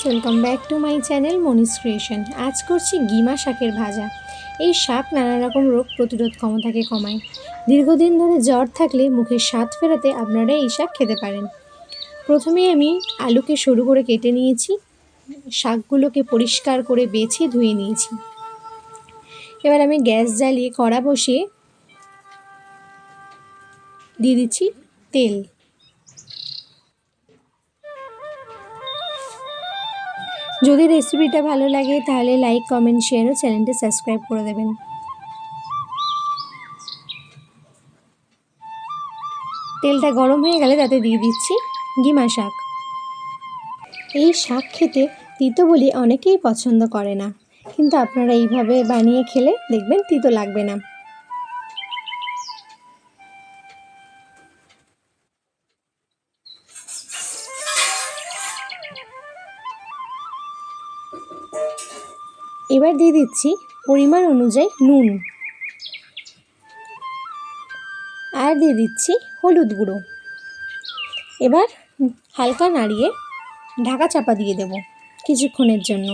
Welcome back to my channel Monis creation. আজ করছি GiMA শাকের ভাজা। এই শাক নানা রকম রোগ প্রতিরোধ ক্ষমতাকে কমায়। দীর্ঘদিন ধরে জ্বর থাকলে মুখের স্বাদ ফেরাতে আপনারা এই শাক খেতে পারেন। প্রথমে আমি আলুকে সরু করে কেটে নিয়েছি, শাকগুলোকে পরিষ্কার করে বেছে ধুয়ে নিয়েছি। এবার আমি গ্যাস জ্বালিয়ে কড়া বসিয়ে দিয়ে দিচ্ছি তেল। যদি রেসিপিটা ভালো লাগে তাহলে লাইক, কমেন্ট, শেয়ার ও চ্যানেলটা সাবস্ক্রাইব করে দেবেন। তেলটা গরম হয়ে গেলে তাতে দিয়ে দিচ্ছি গিমা শাক। এই শাক খেতে তিতো বলে অনেকেই পছন্দ করে না, কিন্তু আপনারা এইভাবে বানিয়ে খেলে দেখবেন তিতো লাগবে না। এবার দিয়ে দিচ্ছি পরিমাণ অনুযায়ী নুন, আর দিয়ে দিচ্ছি হলুদ গুঁড়ো। এবার হালকা নাড়িয়ে ঢাকা চাপা দিয়ে দেব কিছুক্ষণের জন্য।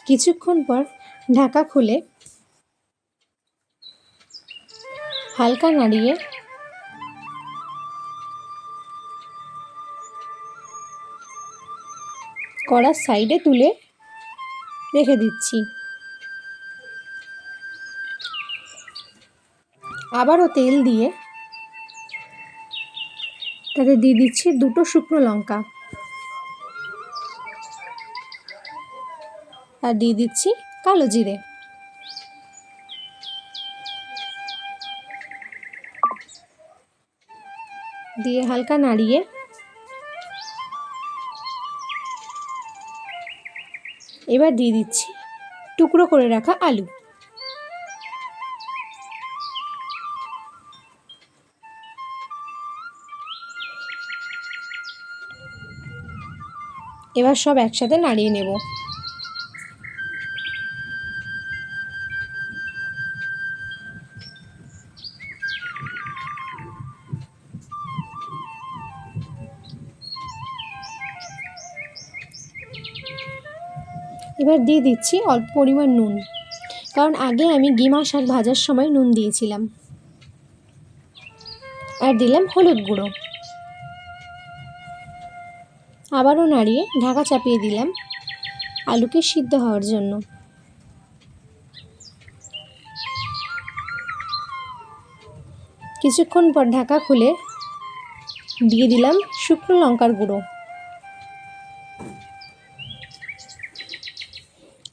কিছুক্ষণ পর ঢাকা খুলে হালকা নাড়িয়ে কড়ার সাইডে তুলে রেখে দিচ্ছি। আবারও তেল দিয়ে তাতে দিয়ে দিচ্ছি 2টো শুকনো লঙ্কা, আর দিয়ে দিচ্ছি কালো জিরে। দিয়ে হালকা নাড়িয়ে এবার দিয়ে দিচ্ছি টুকরো করে রাখা আলু। এবার সব একসাথে নাড়িয়ে নেব। এবার দিয়ে দিচ্ছি অল্প পরিমাণ নুন, কারণ আগে আমি গিমা শাক ভাজার সময় নুন দিয়েছিলাম। আর দিলাম হলুদ গুঁড়ো। আবারও নাড়িয়ে ঢাকা চাপিয়ে দিলাম আলুকে সিদ্ধ হওয়ার জন্য। কিছুক্ষণ পর ঢাকা খুলে দিয়ে দিলাম শুকনো লঙ্কার গুঁড়ো।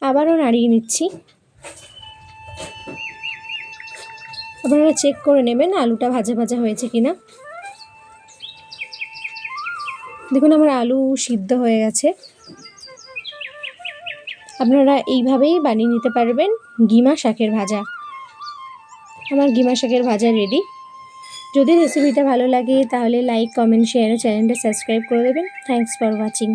আবারও নাড়িয়ে নিচ্ছি। আপনারা চেক করে নেবেন আলুটা ভাজা ভাজা হয়েছে কিনা। দেখুন আমার আলু সিদ্ধ হয়ে গেছে। আপনারা এইভাবেই বানিয়ে নিতে পারবেন গিমা শাকের ভাজা। আমার গিমা শাকের ভাজা রেডি। যদি রেসিপিটা ভালো লাগে তাহলে লাইক, কমেন্ট, শেয়ার ও চ্যানেলটা সাবস্ক্রাইব করে দেবেন। Thanks for watching.